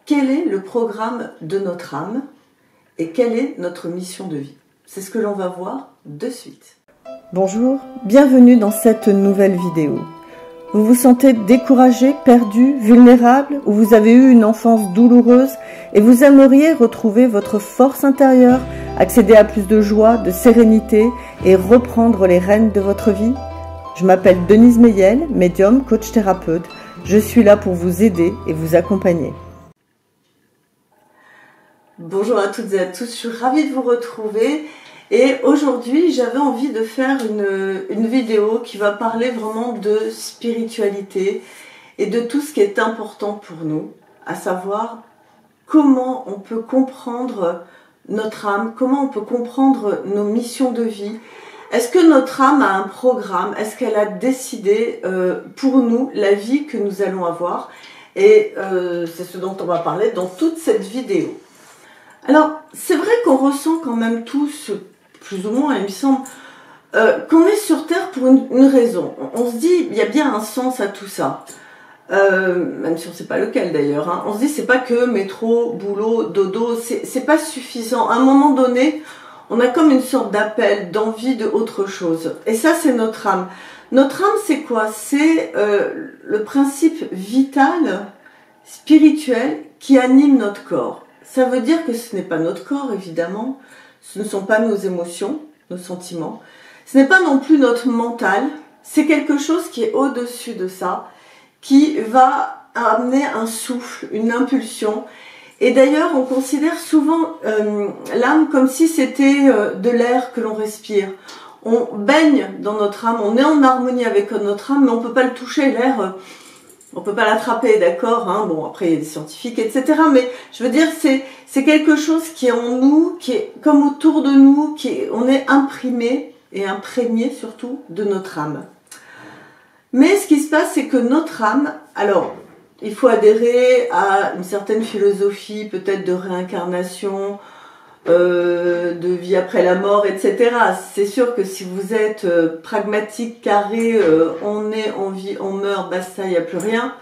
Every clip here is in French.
quel est le programme de notre âme et quelle est notre mission de vie? C'est ce que l'on va voir de suite. Bonjour, bienvenue dans cette nouvelle vidéo. Vous vous sentez découragé, perdu, vulnérable, ou vous avez eu une enfance douloureuse et vous aimeriez retrouver votre force intérieure, accéder à plus de joie, de sérénité et reprendre les rênes de votre vie? Je m'appelle Denise Meyel, médium, coach thérapeute. Je suis là pour vous aider et vous accompagner. Bonjour à toutes et à tous, je suis ravie de vous retrouver. Et aujourd'hui, j'avais envie de faire une vidéo qui va parler vraiment de spiritualité et de tout ce qui est important pour nous, à savoir comment on peut comprendre notre âme, comment on peut comprendre nos missions de vie. Est-ce que notre âme a un programme? Est-ce qu'elle a décidé pour nous la vie que nous allons avoir? Et c'est ce dont on va parler dans toute cette vidéo. Alors, c'est vrai qu'on ressent quand même tous, plus ou moins, il me semble, qu'on est sur Terre pour une raison. On se dit, il y a bien un sens à tout ça. Même si on ne sait pas lequel d'ailleurs. Hein. On se dit, c'est pas que métro, boulot, dodo, c'est pas suffisant. À un moment donné, on a comme une sorte d'appel, d'envie de autre chose. Et ça, c'est notre âme. Notre âme, c'est quoi? C'est le principe vital, spirituel, qui anime notre corps. Ça veut dire que ce n'est pas notre corps, évidemment. Ce ne sont pas nos émotions, nos sentiments. Ce n'est pas non plus notre mental. C'est quelque chose qui est au-dessus de ça, qui va amener un souffle, une impulsion. Et d'ailleurs, on considère souvent l'âme comme si c'était de l'air que l'on respire. On baigne dans notre âme, on est en harmonie avec notre âme, mais on ne peut pas le toucher, l'air. On peut pas l'attraper, d'accord, hein. Bon, après, il y a des scientifiques, etc. Mais je veux dire, c'est quelque chose qui est en nous, qui est comme autour de nous, on est imprimé et imprégné surtout de notre âme. Mais ce qui se passe, c'est que notre âme, alors, il faut adhérer à une certaine philosophie, peut-être de réincarnation, de vie après la mort, etc. C'est sûr que si vous êtes pragmatique, carré, on est, on vit, on meurt, basta, il n'y a plus rien,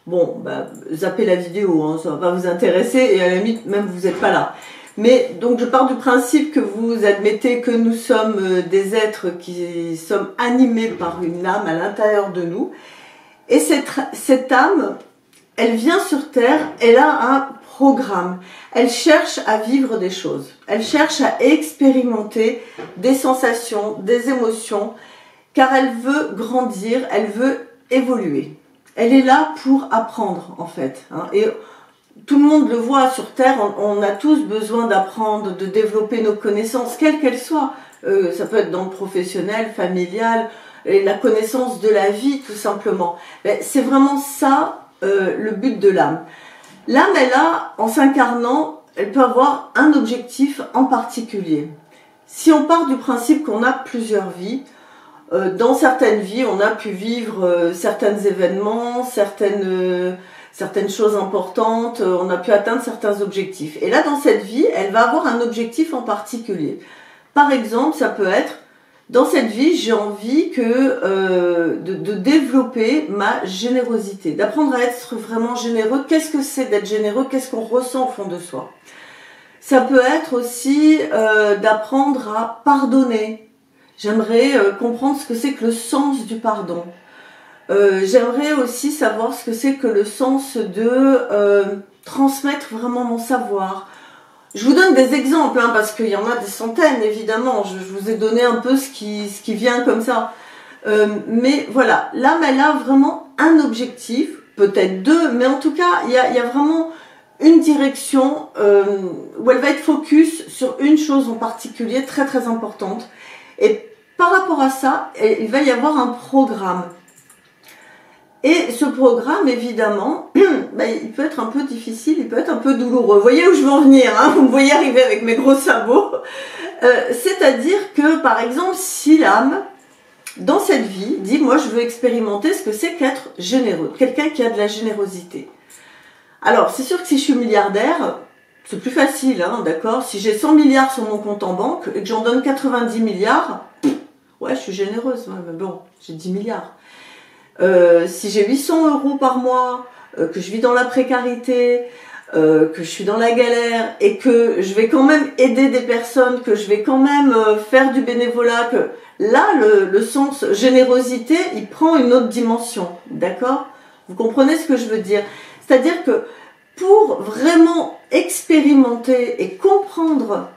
bon, bah, zappez la vidéo, hein, ça ne va pas vous intéresser, et à la limite, même vous n'êtes pas là. Mais donc je pars du principe que vous admettez que nous sommes des êtres qui sommes animés par une âme à l'intérieur de nous, et cette âme, elle vient sur Terre, elle a un programme. Elle cherche à vivre des choses. Elle cherche à expérimenter des sensations, des émotions, car elle veut grandir, elle veut évoluer. Elle est là pour apprendre, en fait. Hein. Et tout le monde le voit sur Terre, on a tous besoin d'apprendre, de développer nos connaissances, quelles qu'elles soient. Ça peut être dans le professionnel, familial, et la connaissance de la vie, tout simplement. C'est vraiment ça, le but de l'âme. L'âme, elle a, en s'incarnant, elle peut avoir un objectif en particulier. Si on part du principe qu'on a plusieurs vies, dans certaines vies, on a pu vivre certains événements, certaines choses importantes, on a pu atteindre certains objectifs. Et là, dans cette vie, elle va avoir un objectif en particulier. Par exemple, ça peut être, dans cette vie, j'ai envie de développer ma générosité, d'apprendre à être vraiment généreux. Qu'est-ce que c'est d'être généreux? Qu'est-ce qu'on ressent au fond de soi? Ça peut être aussi d'apprendre à pardonner. J'aimerais comprendre ce que c'est que le sens du pardon. J'aimerais aussi savoir ce que c'est que le sens de transmettre vraiment mon savoir. Je vous donne des exemples, hein, parce qu'il y en a des centaines, évidemment. Je vous ai donné un peu ce qui vient comme ça. Mais voilà, l'âme, elle a vraiment un objectif, peut-être deux, mais en tout cas, il y a vraiment une direction où elle va être focus sur une chose en particulier, très très importante. Et par rapport à ça, il va y avoir un programme. Et ce programme, évidemment, il peut être un peu difficile, il peut être un peu douloureux. Vous voyez où je veux en venir, hein? Vous me voyez arriver avec mes gros sabots. C'est-à-dire que, par exemple, si l'âme, dans cette vie, dit « moi, je veux expérimenter ce que c'est qu'être généreux », quelqu'un qui a de la générosité. Alors, c'est sûr que si je suis milliardaire, c'est plus facile, hein, d'accord? Si j'ai 100 milliards sur mon compte en banque et que j'en donne 90 milliards, ouais, je suis généreuse, ouais, mais bon, j'ai 10 milliards. Si j'ai 800 € par mois, que je vis dans la précarité, que je suis dans la galère et que je vais quand même aider des personnes, que je vais quand même faire du bénévolat, que là, le sens générosité, il prend une autre dimension, d'accord? Vous comprenez ce que je veux dire? C'est-à-dire que pour vraiment expérimenter et comprendre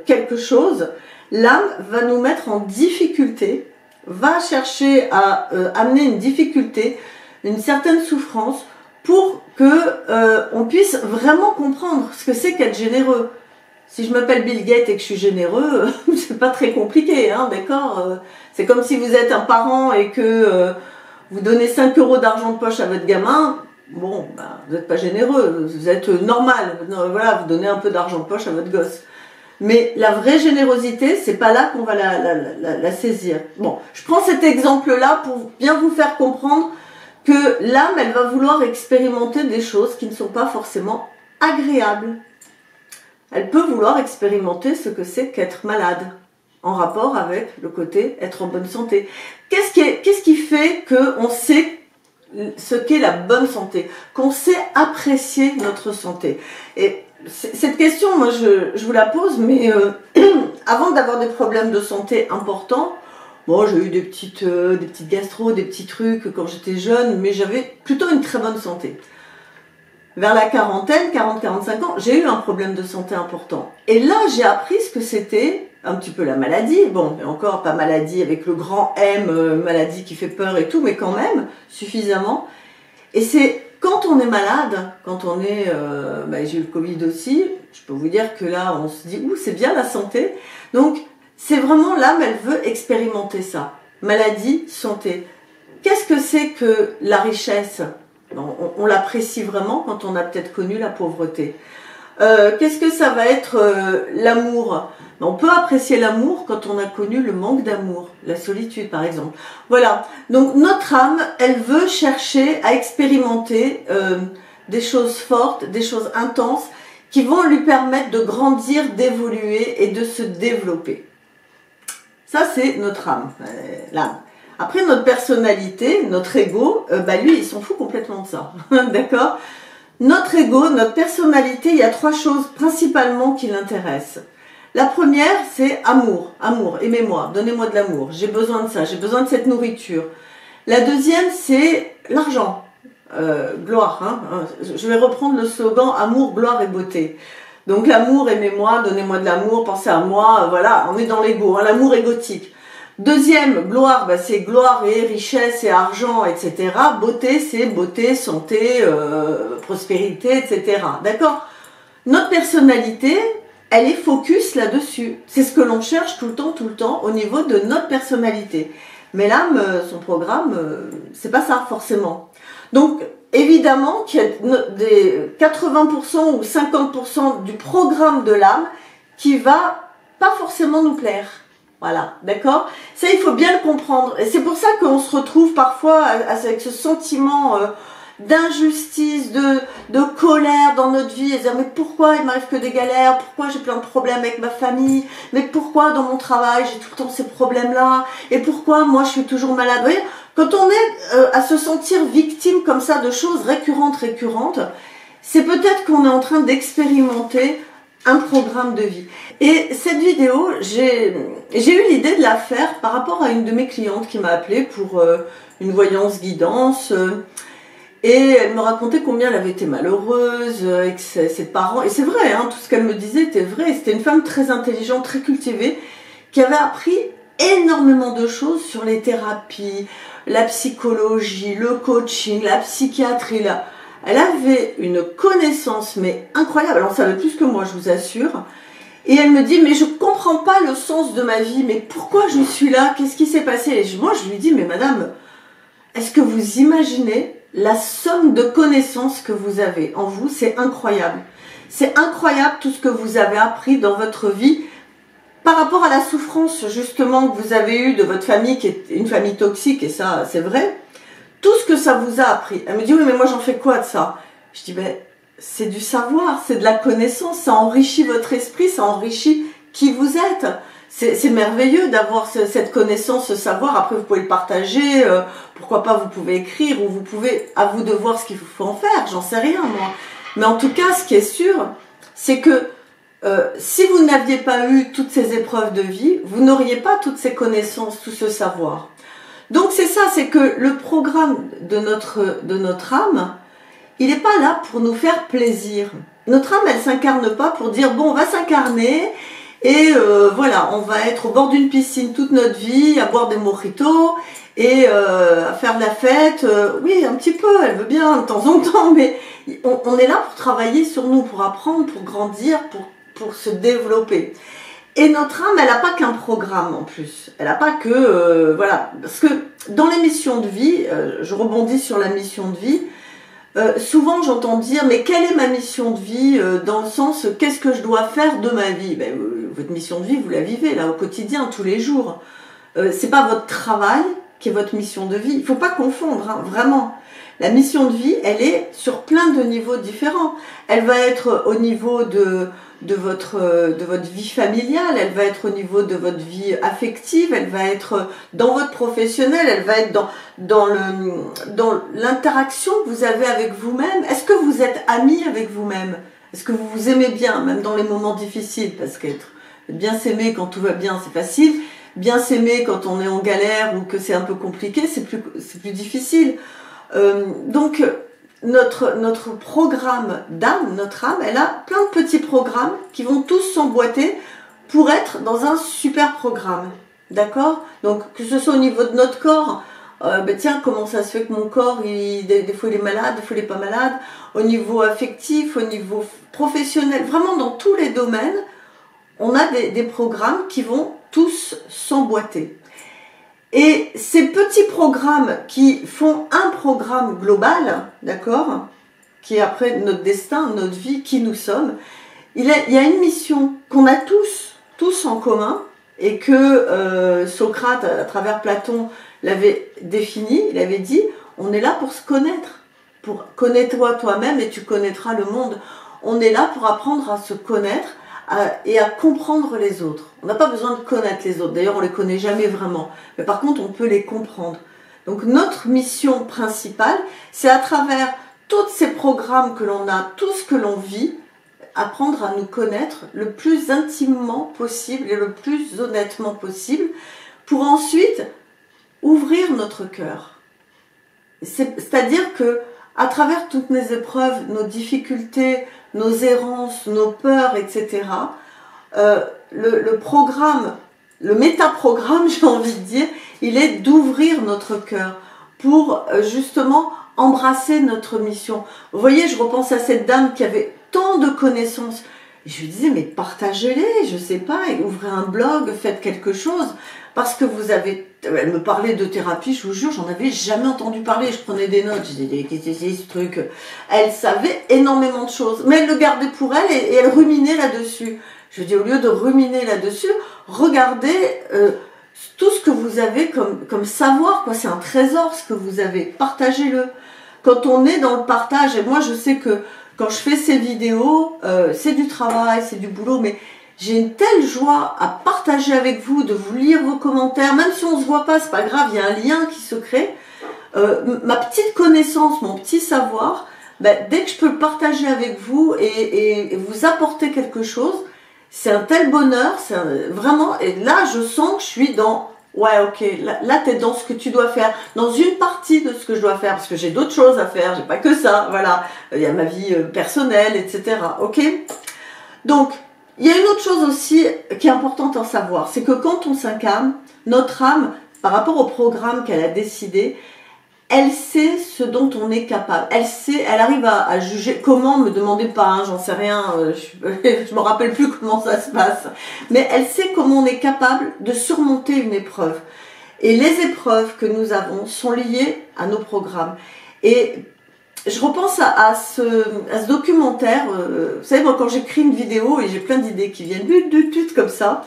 quelque chose, l'âme va nous mettre en difficulté, va chercher à amener une difficulté, une certaine souffrance, pour que on puisse vraiment comprendre ce que c'est qu'être généreux. Si je m'appelle Bill Gates et que je suis généreux, c'est pas très compliqué, hein, d'accord? C'est comme si vous êtes un parent et que vous donnez 5 € d'argent de poche à votre gamin. Bon, bah, vous n'êtes pas généreux, vous êtes normal. Voilà, vous donnez un peu d'argent de poche à votre gosse. Mais la vraie générosité, c'est pas là qu'on va la saisir. Bon, je prends cet exemple-là pour bien vous faire comprendre que l'âme, elle va vouloir expérimenter des choses qui ne sont pas forcément agréables. Elle peut vouloir expérimenter ce que c'est qu'être malade, en rapport avec le côté être en bonne santé. Qu'est-ce qui fait qu'on sait ce qu'est la bonne santé, qu'on sait apprécier notre santé? Et cette question, moi, je vous la pose, mais avant d'avoir des problèmes de santé importants, bon, j'ai eu des petites gastro, des petits trucs quand j'étais jeune, mais j'avais plutôt une très bonne santé. Vers la quarantaine, 40-45 ans, j'ai eu un problème de santé important. Et là, j'ai appris ce que c'était un petit peu la maladie. Bon, mais encore pas maladie avec le grand M, maladie qui fait peur et tout, mais quand même, suffisamment. Et c'est quand on est malade, quand on est... j'ai eu le Covid aussi, je peux vous dire que là, on se dit, ouh, c'est bien la santé. Donc, c'est vraiment l'âme, elle veut expérimenter ça. Maladie, santé. Qu'est-ce que c'est que la richesse ? On l'apprécie vraiment quand on a peut-être connu la pauvreté. Qu'est-ce que ça va être l'amour? On peut apprécier l'amour quand on a connu le manque d'amour, la solitude par exemple. Voilà, donc notre âme, elle veut chercher à expérimenter des choses fortes, des choses intenses qui vont lui permettre de grandir, d'évoluer et de se développer. Ça c'est notre âme, l'âme. Après, notre personnalité, notre ego, lui, il s'en fout complètement de ça. D'accord? Notre ego, notre personnalité, il y a 3 choses principalement qui l'intéressent. La première, c'est amour. Amour, aimez-moi, donnez-moi de l'amour. J'ai besoin de ça, j'ai besoin de cette nourriture. La deuxième, c'est l'argent. Gloire. Hein? Je vais reprendre le slogan amour, gloire et beauté. Donc l'amour, aimez-moi, donnez-moi de l'amour, pensez à moi. Voilà, on est dans l'ego, hein, l'amour égotique. Deuxième, gloire, c'est gloire et richesse et argent, etc. Beauté, c'est beauté, santé, prospérité, etc. D'accord? Notre personnalité, elle est focus là-dessus. C'est ce que l'on cherche tout le temps, au niveau de notre personnalité. Mais l'âme, son programme, c'est pas ça, forcément. Donc, évidemment, qu'il y a des 80% ou 50% du programme de l'âme qui va pas forcément nous plaire. Voilà, d'accord? Ça, il faut bien le comprendre. Et c'est pour ça qu'on se retrouve parfois avec ce sentiment d'injustice, de colère dans notre vie. Et dire, mais pourquoi il m'arrive que des galères? Pourquoi j'ai plein de problèmes avec ma famille? Mais pourquoi dans mon travail, j'ai tout le temps ces problèmes-là? Et pourquoi moi, je suis toujours malade? Vous voyez, quand on est à se sentir victime comme ça de choses récurrentes, c'est peut-être qu'on est en train d'expérimenter un programme de vie. Et cette vidéo, j'ai eu l'idée de la faire par rapport à une de mes clientes qui m'a appelée pour une voyance guidance. Et elle me racontait combien elle avait été malheureuse avec ses parents. Et c'est vrai, hein, tout ce qu'elle me disait était vrai. C'était une femme très intelligente, très cultivée, qui avait appris énormément de choses sur les thérapies, la psychologie, le coaching, la psychiatrie, Elle avait une connaissance, mais incroyable. Elle en savait plus que moi, je vous assure. Et elle me dit, mais je comprends pas le sens de ma vie. Mais pourquoi je suis là? Qu'est-ce qui s'est passé? Et moi, je lui dis, mais madame, est-ce que vous imaginez la somme de connaissances que vous avez en vous? C'est incroyable. C'est incroyable tout ce que vous avez appris dans votre vie par rapport à la souffrance, justement, que vous avez eue de votre famille, qui est une famille toxique, et ça, c'est vrai. Tout ce que ça vous a appris. Elle me dit, oui, mais moi, j'en fais quoi de ça? Je dis, ben, c'est du savoir, c'est de la connaissance, ça enrichit votre esprit, ça enrichit qui vous êtes. C'est merveilleux d'avoir cette connaissance, ce savoir. Après, vous pouvez le partager, pourquoi pas, vous pouvez écrire, ou vous pouvez, à vous de voir ce qu'il faut en faire, j'en sais rien, moi. Mais en tout cas, ce qui est sûr, c'est que si vous n'aviez pas eu toutes ces épreuves de vie, vous n'auriez pas toutes ces connaissances, tout ce savoir. Donc c'est ça, c'est que le programme de notre âme, il n'est pas là pour nous faire plaisir. Notre âme, elle s'incarne pas pour dire, bon, on va s'incarner et voilà, on va être au bord d'une piscine toute notre vie, à boire des mojitos et à faire de la fête. Oui, un petit peu, elle veut bien de temps en temps, mais on est là pour travailler sur nous, pour apprendre, pour grandir, pour se développer. Et notre âme, elle n'a pas qu'un programme en plus. Elle n'a pas que... voilà. Parce que dans les missions de vie, je rebondis sur la mission de vie, souvent j'entends dire, mais quelle est ma mission de vie dans le sens, qu'est-ce que je dois faire de ma vie? Ben, votre mission de vie, vous la vivez là au quotidien, tous les jours. C'est pas votre travail qui est votre mission de vie. Il ne faut pas confondre, hein, vraiment. La mission de vie, elle est sur plein de niveaux différents. Elle va être au niveau de votre vie familiale, elle va être au niveau de votre vie affective, elle va être dans votre professionnel, elle va être dans l'interaction que vous avez avec vous-même. Est-ce que vous êtes ami avec vous-même? Est-ce que vous vous aimez bien, même dans les moments difficiles? Parce qu'être bien s'aimer quand tout va bien, c'est facile. Bien s'aimer quand on est en galère ou que c'est un peu compliqué, c'est plus difficile. Donc, notre programme d'âme, notre âme, elle a plein de petits programmes qui vont tous s'emboîter pour être dans un super programme. D'accord? Donc, que ce soit au niveau de notre corps, ben tiens, comment ça se fait que mon corps, des fois il est malade, des fois il n'est pas malade, au niveau affectif, au niveau professionnel, vraiment dans tous les domaines, on a des programmes qui vont tous s'emboîter. Et ces petits programmes qui font un programme global, d'accord, qui est après notre destin, notre vie, qui nous sommes, il y a une mission qu'on a tous en commun, et que Socrate, à travers Platon, l'avait défini. Il avait dit, on est là pour se connaître, pour connais-toi toi-même et tu connaîtras le monde. On est là pour apprendre à se connaître et à comprendre les autres. On n'a pas besoin de connaître les autres, d'ailleurs on ne les connaît jamais vraiment, mais par contre on peut les comprendre. Donc notre mission principale, c'est à travers tous ces programmes que l'on a, tout ce que l'on vit, apprendre à nous connaître le plus intimement possible et le plus honnêtement possible, pour ensuite ouvrir notre cœur. C'est-à-dire que à travers toutes nos épreuves, nos difficultés, nos errances, nos peurs, etc., le programme, le métaprogramme, j'ai envie de dire, il est d'ouvrir notre cœur pour justement embrasser notre mission. Vous voyez, je repense à cette dame qui avait tant de connaissances. Je lui disais, mais partagez-les, je sais pas, ouvrez un blog, faites quelque chose, parce que vous avez... Elle me parlait de thérapie, je vous jure, j'en avais jamais entendu parler, je prenais des notes, je disais, qu'est-ce que c'est ce truc? Elle savait énormément de choses, mais elle le gardait pour elle et elle ruminait là-dessus. Je dis, au lieu de ruminer là-dessus, regardez tout ce que vous avez comme savoir, quoi. C'est un trésor ce que vous avez, partagez-le. Quand on est dans le partage, et moi je sais que quand je fais ces vidéos, c'est du travail, c'est du boulot, mais j'ai une telle joie à partager avec vous, de vous lire vos commentaires, même si on ne se voit pas, c'est pas grave, il y a un lien qui se crée. Ma petite connaissance, mon petit savoir, ben, dès que je peux le partager avec vous et vous apporter quelque chose, c'est un tel bonheur, vraiment, et là je sens que je suis dans, ouais ok, là tu es dans ce que tu dois faire, dans une partie de ce que je dois faire, parce que j'ai d'autres choses à faire, j'ai pas que ça, voilà, il y a ma vie personnelle, etc. Ok? Donc, il y a une autre chose aussi qui est importante à savoir, c'est que quand on s'incarne, notre âme, par rapport au programme qu'elle a décidé, elle sait ce dont on est capable. Elle arrive à juger. Comment, me demandez pas, hein, j'en sais rien, je me rappelle plus comment ça se passe. Mais elle sait comment on est capable de surmonter une épreuve. Et les épreuves que nous avons sont liées à nos programmes. Et je repense à ce documentaire. Vous savez, moi, quand j'écris une vidéo et j'ai plein d'idées qui viennent comme ça,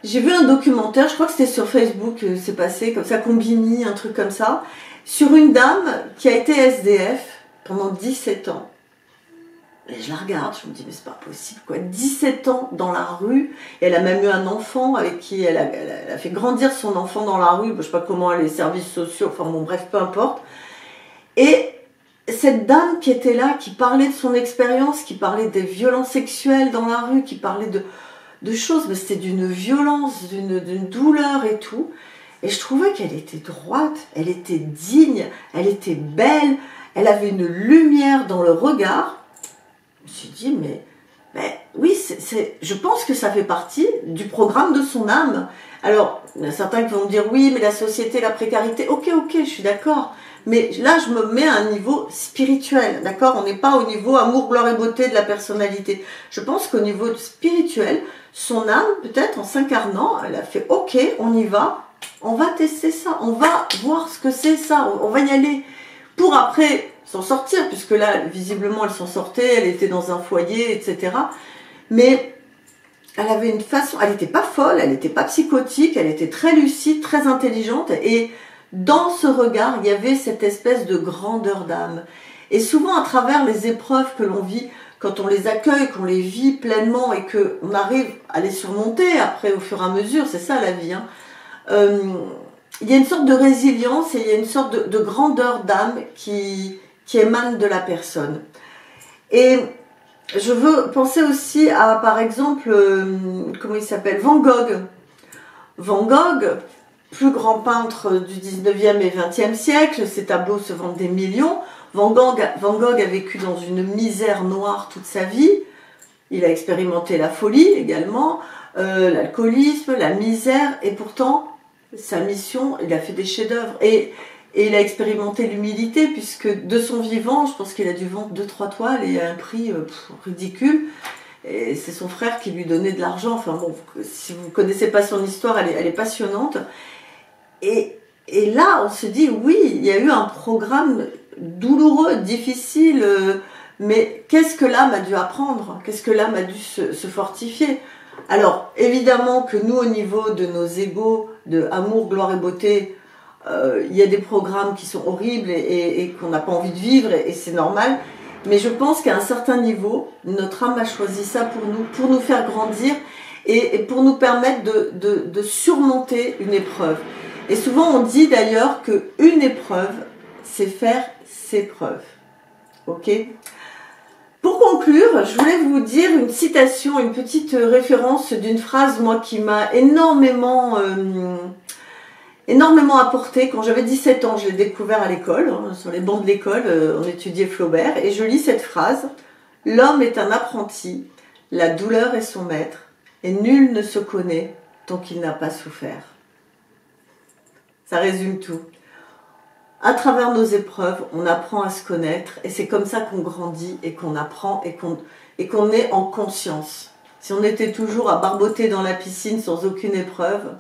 j'ai vu un documentaire, je crois que c'était sur Facebook, c'est passé comme ça, Combini, un truc comme ça, sur une dame qui a été SDF pendant 17 ans. Et je la regarde, je me dis, mais c'est pas possible, quoi. 17 ans dans la rue, et elle a même eu un enfant avec qui elle a fait grandir son enfant dans la rue, je sais pas comment, les services sociaux, enfin bon, bref, peu importe. Et cette dame qui était là, qui parlait de son expérience, qui parlait des violences sexuelles dans la rue, qui parlait de choses, mais c'était d'une violence, d'une douleur et tout. Et je trouvais qu'elle était droite, elle était digne, elle était belle, elle avait une lumière dans le regard. Je me suis dit, mais oui, je pense que ça fait partie du programme de son âme. Alors, il y a certains qui vont me dire, oui, mais la société, la précarité, ok, je suis d'accord. Mais là, je me mets à un niveau spirituel, d'accord? On n'est pas au niveau amour, gloire et beauté de la personnalité. Je pense qu'au niveau spirituel, son âme, peut-être en s'incarnant, elle a fait, ok, on y va. On va tester ça, on va voir ce que c'est ça, on va y aller pour après s'en sortir, puisque là, visiblement, elle s'en sortait, elle était dans un foyer, etc. Mais elle avait une façon, elle n'était pas folle, elle n'était pas psychotique, elle était très lucide, très intelligente, et dans ce regard, il y avait cette espèce de grandeur d'âme. Et souvent, à travers les épreuves que l'on vit, quand on les accueille, qu'on les vit pleinement et qu'on arrive à les surmonter après au fur et à mesure, c'est ça la vie, hein, il y a une sorte de résilience et il y a une sorte de grandeur d'âme qui émane de la personne. Et je veux penser aussi à, par exemple, comment il s'appelle, Van Gogh. Van Gogh, plus grand peintre du 19e et 20e siècle, ses tableaux se vendent des millions. Van Gogh a vécu dans une misère noire toute sa vie. Il a expérimenté la folie également, l'alcoolisme, la misère, et pourtant, sa mission, il a fait des chefs-d'œuvre. Et il a expérimenté l'humilité, puisque de son vivant, je pense qu'il a dû vendre 2-3 toiles et à un prix ridicule. Et c'est son frère qui lui donnait de l'argent. Enfin bon, si vous ne connaissez pas son histoire, elle est passionnante. Et là, on se dit, oui, il y a eu un programme douloureux, difficile, mais qu'est-ce que l'âme a dû apprendre? Qu'est-ce que l'âme a dû se fortifier? Alors, évidemment que nous, au niveau de nos égos, de amour, gloire et beauté, il y a des programmes qui sont horribles et qu'on n'a pas envie de vivre, et c'est normal. Mais je pense qu'à un certain niveau, notre âme a choisi ça pour nous faire grandir et pour nous permettre de surmonter une épreuve. Et souvent, on dit d'ailleurs qu'une épreuve, c'est faire ses preuves. Ok ? Pour conclure, je voulais vous dire une citation, une petite référence d'une phrase, moi, qui m'a énormément apporté. Quand j'avais 17 ans, je l'ai découvert à l'école, hein, sur les bancs de l'école, on étudiait Flaubert, et je lis cette phrase. « L'homme est un apprenti, la douleur est son maître, et nul ne se connaît tant qu'il n'a pas souffert. » Ça résume tout. À travers nos épreuves, on apprend à se connaître, et c'est comme ça qu'on grandit et qu'on apprend et qu'on est en conscience. Si on était toujours à barboter dans la piscine sans aucune épreuve,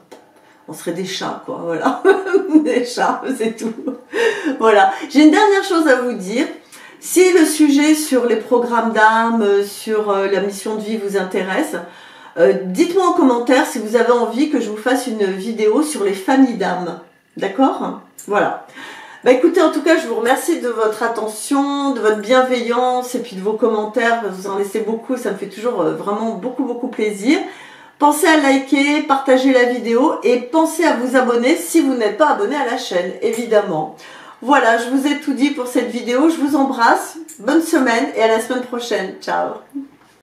on serait des chats, quoi, voilà. Des chats, c'est tout. Voilà. J'ai une dernière chose à vous dire. Si le sujet sur les programmes d'âme, sur la mission de vie vous intéresse, dites-moi en commentaire si vous avez envie que je vous fasse une vidéo sur les familles d'âmes. D'accord ? Voilà. Bah écoutez, en tout cas, je vous remercie de votre attention, de votre bienveillance et puis de vos commentaires. Vous en laissez beaucoup, ça me fait toujours vraiment beaucoup plaisir. Pensez à liker, partager la vidéo et pensez à vous abonner si vous n'êtes pas abonné à la chaîne, évidemment. Voilà, je vous ai tout dit pour cette vidéo. Je vous embrasse. Bonne semaine et à la semaine prochaine. Ciao.